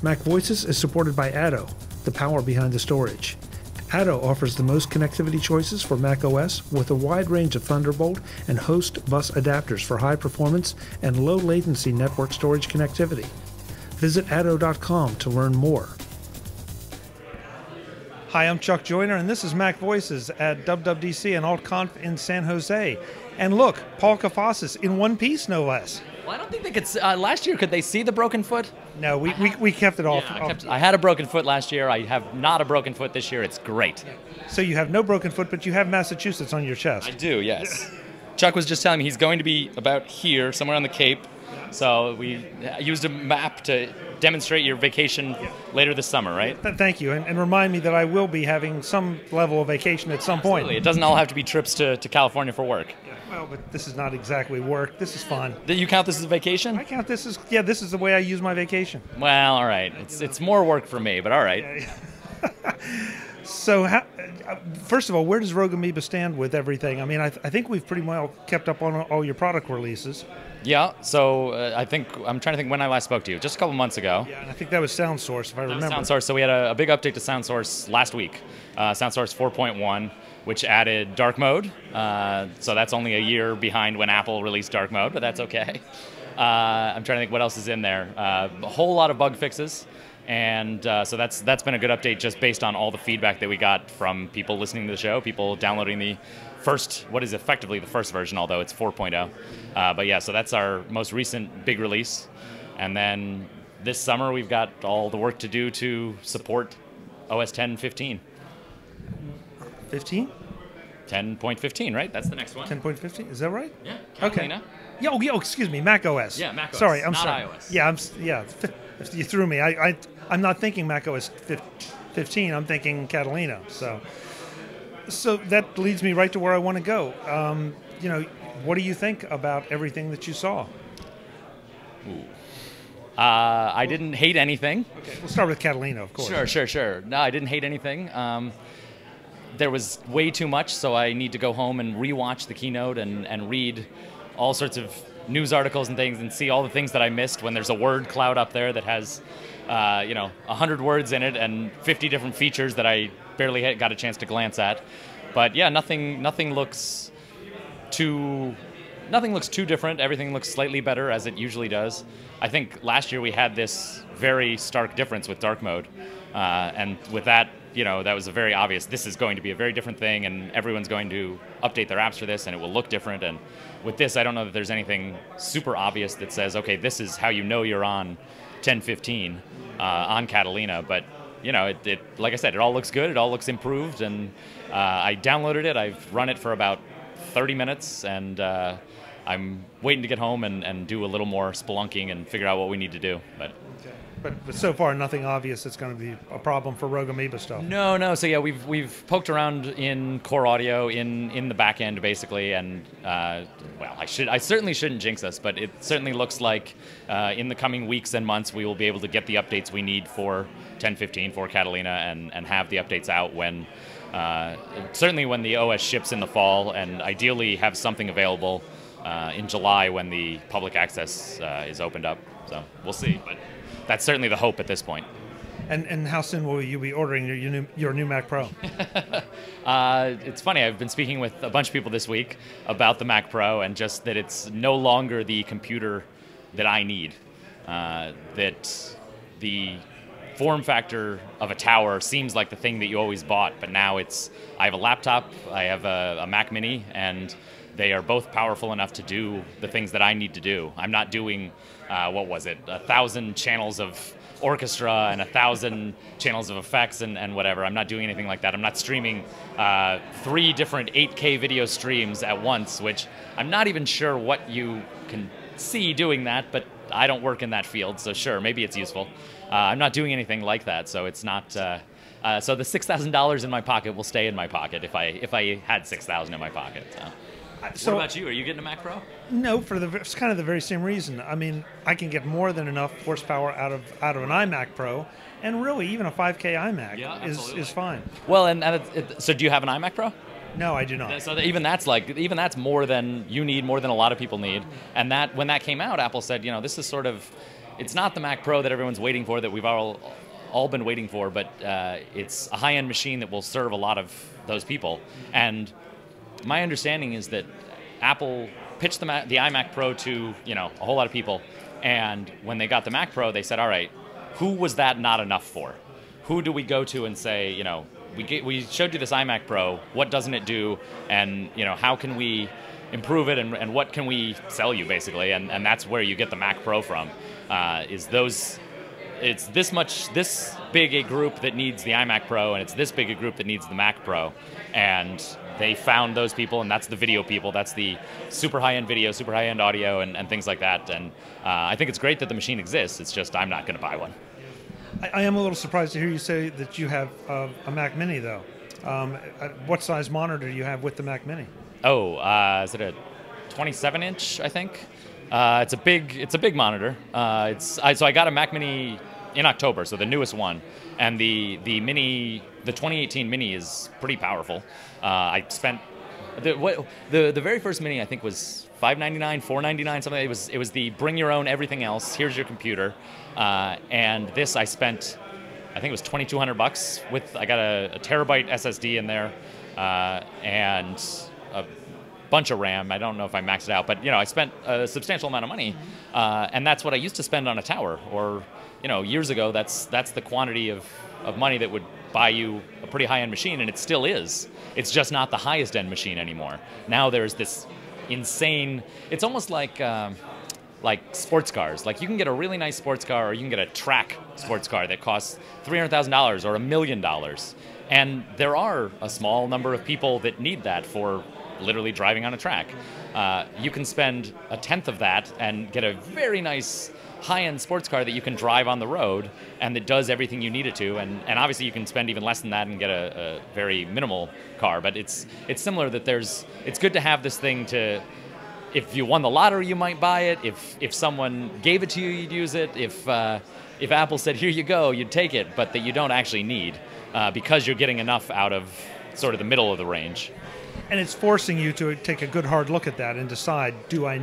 Mac Voices is supported by Atto, the power behind the storage. Atto offers the most connectivity choices for Mac OS with a wide range of Thunderbolt and host bus adapters for high performance and low latency network storage connectivity. Visit atto.com to learn more. Hi, I'm Chuck Joyner, and this is Mac Voices at WWDC and AltConf in San Jose. And look, Paul Kafasis in one piece, no less. Well, I don't think they could. Last year, could they see the broken foot? No, we kept it off. Yeah, I had a broken foot last year. I have not a broken foot this year. It's great. So you have no broken foot, but you have Massachusetts on your chest. I do, yes. Chuck was just telling me he's going to be about here, somewhere on the Cape. So we used a map to demonstrate your vacation later this summer, right? Thank you, and remind me that I will be having some level of vacation at some point. It doesn't all have to be trips to California for work. Well, but this is not exactly work. This is fun. Do you count this as a vacation? I count this as, this is the way I use my vacation. Well, all right. It's more work for me, but all right. So, first of all, where does Rogue Amoeba stand with everything? I mean, I think we've pretty well kept up on all your product releases. Yeah, so I'm trying to think when I last spoke to you, just a couple months ago. Yeah, and I think that was SoundSource, if I remember. SoundSource, so we had a big update to SoundSource last week, SoundSource 4.1, which added dark mode. So that's only a year behind when Apple released dark mode, but that's okay. I'm trying to think what else is in there. A whole lot of bug fixes. And so that's been a good update just based on all the feedback that we got from people listening to the show, people downloading the first, what is effectively the first version, although it's 4.0. But yeah, so that's our most recent big release. And then this summer we've got all the work to do to support OS 10.15. 15? 10.15, right? That's the next one. 10.15, is that right? Yeah, Catalina. Okay. Yeah, excuse me, Mac OS. Yeah, Mac OS. Sorry, I'm not sorry. iOS. Yeah, you threw me. I'm not thinking Mac OS 15. I'm thinking Catalina. So that leads me right to where I want to go. What do you think about everything that you saw? Ooh. I didn't hate anything. Okay, we'll start with Catalina, of course. Sure. No, I didn't hate anything. There was way too much, so I need to go home and rewatch the keynote and read all sorts of news articles and things and see all the things that I missed when there's a word cloud up there that has 100 words in it and 50 different features that I barely got a chance to glance at. But yeah, nothing looks too different. Everything looks slightly better, as it usually does. I think last year we had this very stark difference with dark mode, and with that, that was a very obvious, this is going to be a very different thing, and everyone's going to update their apps for this, and it will look different. And with this, I don't know that there's anything super obvious that says, okay, this is how you know you're on 10.15 on Catalina. But it like I said, it all looks good. It all looks improved, and I downloaded it. I've run it for about 30 minutes, and I'm waiting to get home and do a little more spelunking and figure out what we need to do. But so far, nothing obvious that's going to be a problem for Rogue Amoeba stuff. No. So yeah, we've poked around in Core Audio in the back end basically, and I certainly shouldn't jinx us, but it certainly looks like in the coming weeks and months we will be able to get the updates we need for 10.15 for Catalina and have the updates out when certainly when the OS ships in the fall, and ideally have something available in July when the public access is opened up. So we'll see, but that's certainly the hope at this point. And how soon will you be ordering your new Mac Pro? It's funny, I've been speaking with a bunch of people this week about the Mac Pro, and just that it's no longer the computer that I need. That the form factor of a tower seems like the thing that you always bought, but now I have a laptop, I have a Mac Mini, and they are both powerful enough to do the things that I need to do. I'm not doing, 1,000 channels of orchestra and 1,000 channels of effects and whatever. I'm not doing anything like that. I'm not streaming 3 different 8K video streams at once, which I'm not even sure what you can see doing that, but I don't work in that field, so sure, maybe it's useful. I'm not doing anything like that, so it's not. So the $6,000 in my pocket will stay in my pocket if I had $6,000 in my pocket. So, what about you? Are you getting a Mac Pro? No, it's kind of the very same reason. I mean, I can get more than enough horsepower out of an iMac Pro, and really even a 5K iMac is fine. Well, so do you have an iMac Pro? No, I do not. So even that's more than you need, more than a lot of people need. And that when that came out, Apple said, this is sort of, it's not the Mac Pro that everyone's waiting for, that we've all been waiting for, but it's a high-end machine that will serve a lot of those people. And my understanding is that Apple pitched the iMac Pro to, you know, a whole lot of people, and when they got the Mac Pro, they said, all right, who was that not enough for? Who do we go to and say, you know, we showed you this iMac Pro, what doesn't it do, and, you know, how can we improve it, and what can we sell you, basically? And that's where you get the Mac Pro from, it's this big a group that needs the iMac Pro, and it's this big a group that needs the Mac Pro. And they found those people, and that's the video people. That's the super high-end video, super high-end audio, and things like that. And I think it's great that the machine exists. It's just I'm not going to buy one. I am a little surprised to hear you say that you have a Mac Mini, though. What size monitor do you have with the Mac Mini? Oh, is it a 27-inch, I think? It's a big monitor. So I got a Mac Mini in October, so the newest one, and the 2018 Mini is pretty powerful. I spent the very first Mini, I think, was $599, $499, something. It was the bring your own everything else. Here's your computer, and this I spent, I think it was $2,200 with. I got a terabyte SSD in there, and a bunch of RAM. I don't know if I maxed it out, but, you know, I spent a substantial amount of money, and that's what I used to spend on a tower. Or, you know, years ago, that's the quantity of money that would buy you a pretty high-end machine, and it still is. It's just not the highest-end machine anymore. Now there's this insane. It's almost like sports cars. Like, you can get a really nice sports car, or you can get a track sports car that costs $300,000 or $1 million, and there are a small number of people that need that for literally driving on a track. You can spend a tenth of that and get a very nice high-end sports car that you can drive on the road and that does everything you need it to. And obviously you can spend even less than that and get a very minimal car. But it's similar that it's good to have this thing to, if you won the lottery, you might buy it. If someone gave it to you, you'd use it. If Apple said, here you go, you'd take it, but that you don't actually need, because you're getting enough out of sort of the middle of the range. And it's forcing you to take a good hard look at that and decide, do I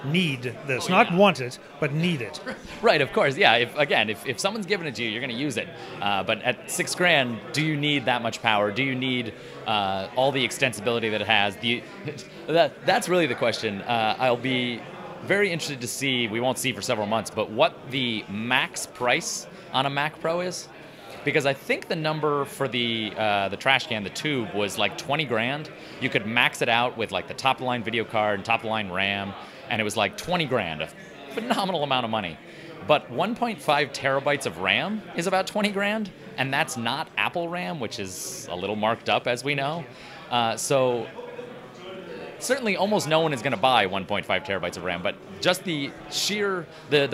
need this? Not want it, but need it. Right, of course, yeah. If someone's giving it to you, you're going to use it. But at $6,000, do you need that much power? Do you need all the extensibility that it has? That's really the question. I'll be very interested to see, we won't see for several months, but what the max price on a Mac Pro is. Because I think the number for the trash can, the tube, was like 20 grand. You could max it out with like the top-of-the-line video card and top-of-the-line RAM, and it was like 20 grand, a phenomenal amount of money. But 1.5 terabytes of RAM is about 20 grand, and that's not Apple RAM, which is a little marked up, as we know. So certainly almost no one is going to buy 1.5 terabytes of RAM, but just the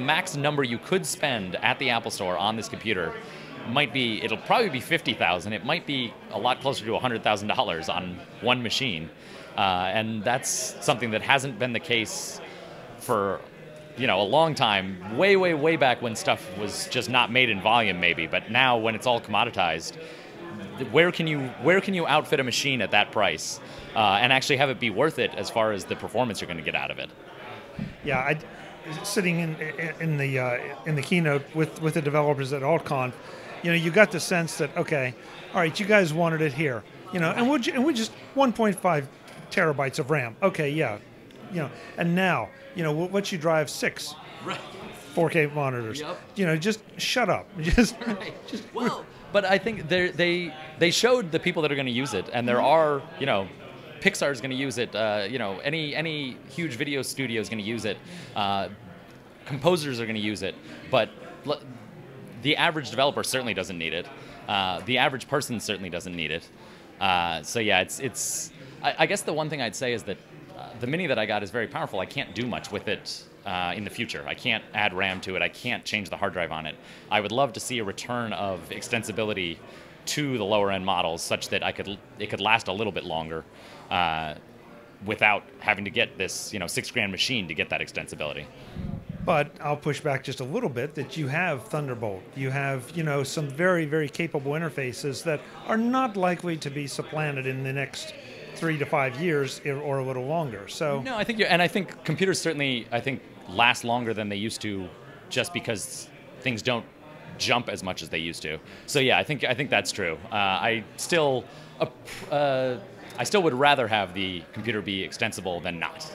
max number you could spend at the Apple Store on this computer it'll probably be $50,000. It might be a lot closer to $100,000 on one machine, and that's something that hasn't been the case for, you know, a long time. Way back when stuff was just not made in volume, maybe. But now, when it's all commoditized, where can you outfit a machine at that price and actually have it be worth it as far as the performance you're going to get out of it? Yeah, sitting in the keynote with the developers at AltConf, you know, you got the sense that, okay, all right, you guys wanted it here, you know, and we just 1.5 terabytes of RAM. Okay, yeah, you know, and now, you know, what you drive 6 right. 4K monitors. Yep. You know, just shut up. Well, but I think they showed the people that are going to use it, and there are, you know, Pixar's going to use it. You know, any huge video studio is going to use it. Composers are going to use it, but the average developer certainly doesn't need it. The average person certainly doesn't need it. So yeah, I guess the one thing I'd say is that the Mini that I got is very powerful. I can't do much with it in the future. I can't add RAM to it. I can't change the hard drive on it. I would love to see a return of extensibility to the lower end models, such that it could last a little bit longer without having to get this, you know, $6,000 machine to get that extensibility. But I'll push back just a little bit that you have Thunderbolt. You have, you know, some very, very capable interfaces that are not likely to be supplanted in the next 3 to 5 years or a little longer. So no, I think computers certainly, I think, last longer than they used to just because things don't jump as much as they used to. So yeah, I think that's true. I still would rather have the computer be extensible than not.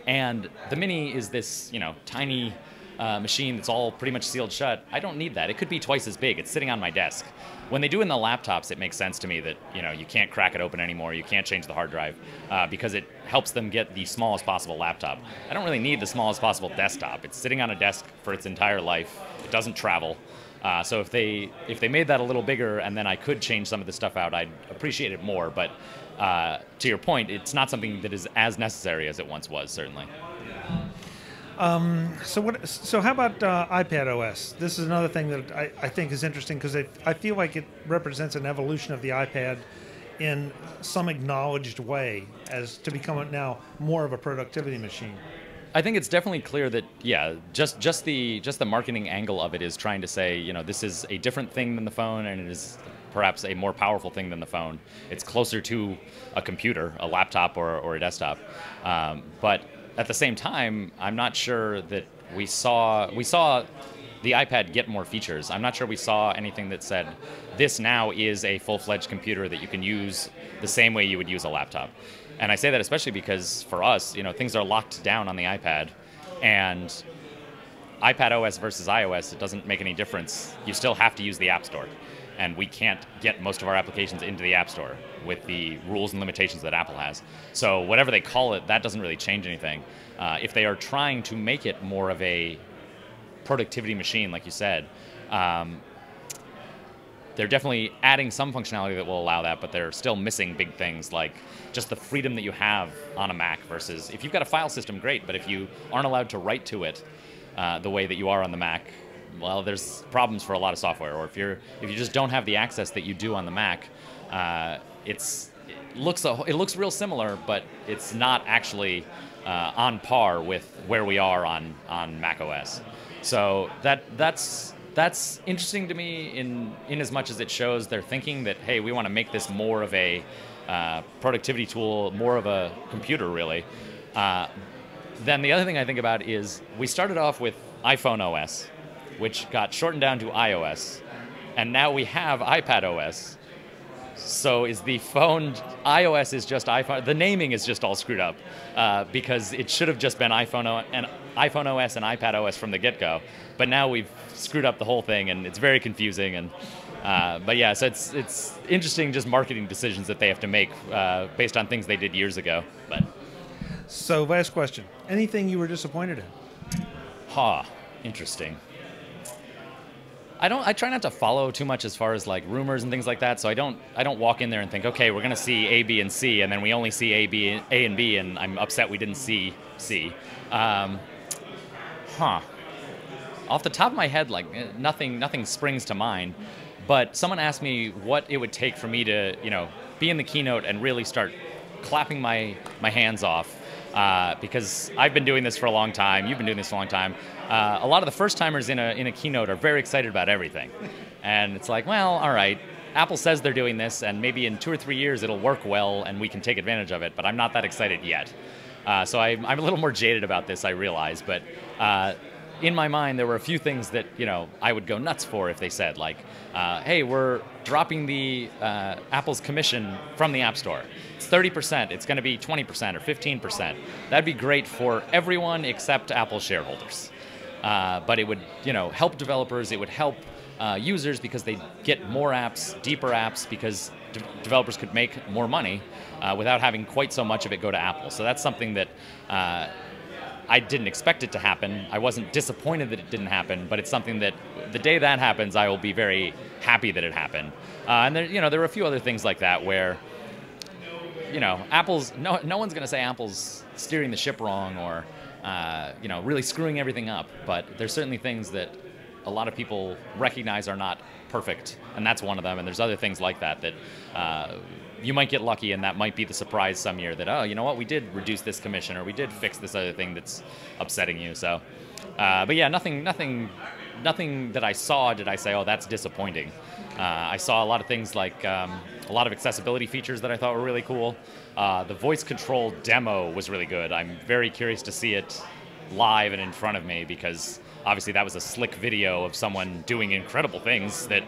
And the Mini is this, tiny machine that's all pretty much sealed shut. I don't need that. It could be twice as big. It's sitting on my desk. When they do in the laptops, it makes sense to me that you can't crack it open anymore. You can't change the hard drive because it helps them get the smallest possible laptop. I don't really need the smallest possible desktop. It's sitting on a desk for its entire life. It doesn't travel. So if they made that a little bigger and then I could change some of the stuff out, I'd appreciate it more. But to your point, it's not something that is as necessary as it once was, certainly. So how about iPad OS? This is another thing that I think is interesting because I feel like it represents an evolution of the iPad in some acknowledged way as to become now more of a productivity machine. I think it's definitely clear that, yeah, just the marketing angle of it is trying to say, this is a different thing than the phone, and it is perhaps a more powerful thing than the phone. It's closer to a computer, a laptop, or a desktop. But at the same time, I'm not sure that we saw the iPad get more features. I'm not sure we saw anything that said, this now is a full-fledged computer that you can use the same way you would use a laptop. And I say that especially because for us, things are locked down on the iPad, and iPad OS versus iOS, it doesn't make any difference. You still have to use the App Store, and we can't get most of our applications into the App Store with the rules and limitations that Apple has. So whatever they call it, that doesn't really change anything. If they are trying to make it more of a productivity machine, like you said, they're definitely adding some functionality that will allow that, but they're still missing big things like just the freedom that you have on a Mac versus if you've got a file system, great, but if you aren't allowed to write to it the way that you are on the Mac, well, there's problems for a lot of software. Or if you just don't have the access that you do on the Mac, it looks real similar, but it's not actually on par with where we are on Mac OS. So that's interesting to me in as much as it shows they're thinking that, hey, we want to make this more of a productivity tool, more of a computer, really. Then the other thing I think about is we started off with iPhone OS, which got shortened down to iOS, and now we have iPad OS. So is the phone, iOS is just iPhone, the naming is just all screwed up because it should have just been iPhone OS and iPad OS from the get-go. But now we've screwed up the whole thing, and it's very confusing. And but yeah, so it's interesting just marketing decisions that they have to make based on things they did years ago. But so last question: anything you were disappointed in? Interesting. I try not to follow too much as far as like rumors and things like that. So I don't walk in there and think, okay, we're gonna see A, B, and C, and then we only see A, and B, and I'm upset we didn't see C. Off the top of my head, like nothing springs to mind. But someone asked me what it would take for me to, be in the keynote and really start clapping my hands off. Because I've been doing this for a long time. You've been doing this for a long time. A lot of the first timers in a keynote are very excited about everything, and it's like, well, all right, Apple says they're doing this, and maybe in 2 or 3 years it'll work well, and we can take advantage of it. But I'm not that excited yet. So I'm a little more jaded about this, I realize. But in my mind, there were a few things that I would go nuts for if they said, like, hey, we're dropping the Apple's commission from the App Store. It's 30%. It's going to be 20% or 15%. That'd be great for everyone except Apple shareholders. But it would, help developers. It would help users because they get more apps, deeper apps, because developers could make more money without having quite so much of it go to Apple. So that's something that I didn't expect it to happen. I wasn't disappointed that it didn't happen, but it's something that the day that happens, I will be very happy that it happened. And there, there were a few other things like that where, Apple's no one's going to say Apple's steering the ship wrong or, really screwing everything up. But there's certainly things that a lot of people recognize are not perfect, and that's one of them. And there's other things like that you might get lucky, and that might be the surprise some year that, oh, you know what, we did reduce this commission, or we did fix this other thing that's upsetting you. So, but yeah, nothing that I saw did I say, oh, that's disappointing. I saw a lot of things like a lot of accessibility features that I thought were really cool. The voice control demo was really good. I'm very curious to see it live and in front of me, because obviously that was a slick video of someone doing incredible things that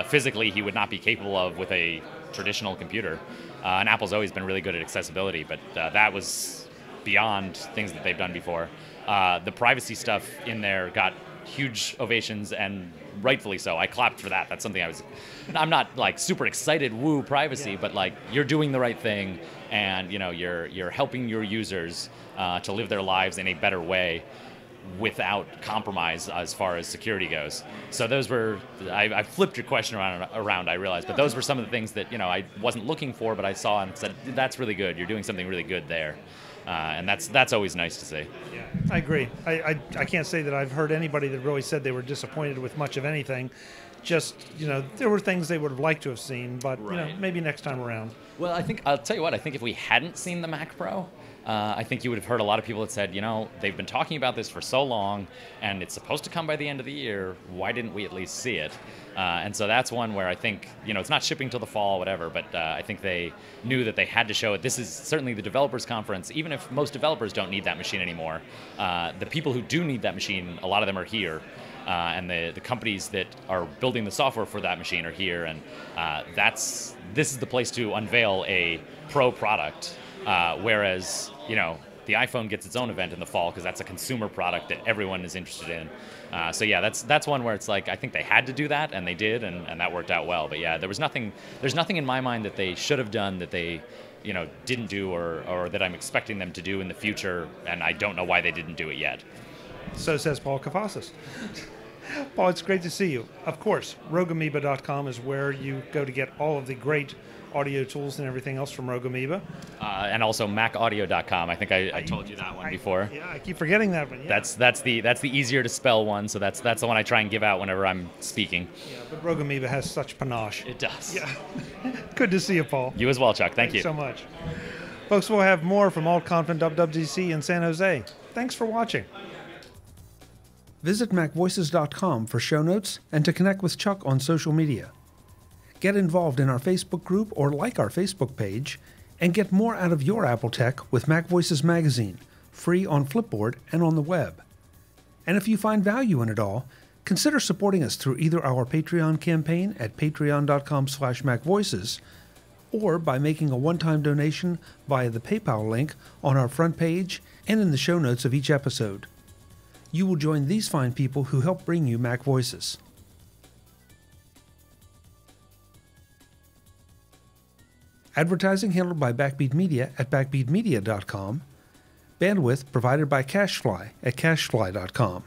physically he would not be capable of with a traditional computer. And Apple's always been really good at accessibility, but that was beyond things that they've done before. The privacy stuff in there got huge ovations, and rightfully so. I clapped for that. That's something I'm not like super excited, woo privacy, but like you're doing the right thing, and you're helping your users to live their lives in a better way without compromise as far as security goes. So those were, I flipped your question around, I realized, but those were some of the things that I wasn't looking for, but I saw and said, that's really good. You're doing something really good there. And that's always nice to see. Yeah, I agree. I can't say that I've heard anybody that really said they were disappointed with much of anything. Just, there were things they would have liked to have seen, but, right. Maybe next time around. Well, I'll tell you what, I think if we hadn't seen the Mac Pro, I think you would have heard a lot of people that said, they've been talking about this for so long, and it's supposed to come by the end of the year. Why didn't we at least see it? And so that's one where I think, it's not shipping till the fall, whatever, but I think they knew that they had to show it. This is certainly the developers conference. Even if most developers don't need that machine anymore, the people who do need that machine, a lot of them are here. And the companies that are building the software for that machine are here, and this is the place to unveil a pro product, whereas the iPhone gets its own event in the fall because that's a consumer product that everyone is interested in. So yeah, that's one where it's like I think they had to do that, and they did, and that worked out well. But yeah, there's nothing in my mind that they should have done that they didn't do, or that I'm expecting them to do in the future, and I don't know why they didn't do it yet. So says Paul Kafasis. Paul, it's great to see you. Of course, RogueAmoeba.com is where you go to get all of the great audio tools and everything else from Rogue Amoeba. And also MacAudio.com. I think I told you that one before. Yeah, I keep forgetting that one. Yeah. That's the easier to spell one, so that's the one I try and give out whenever I'm speaking. Yeah, but Rogue Amoeba has such panache. It does. Yeah. Good to see you, Paul. You as well, Chuck. Thank you so much. Folks, we'll have more from AltConf WWDC in San Jose. Thanks for watching. Visit MacVoices.com for show notes and to connect with Chuck on social media. Get involved in our Facebook group or like our Facebook page, and get more out of your Apple tech with Mac Voices Magazine, free on Flipboard and on the web. And if you find value in it all, consider supporting us through either our Patreon campaign at patreon.com/MacVoices or by making a one-time donation via the PayPal link on our front page and in the show notes of each episode. You will join these fine people who help bring you Mac Voices. Advertising handled by Backbeat Media at backbeatmedia.com. Bandwidth provided by CacheFly at cachefly.com.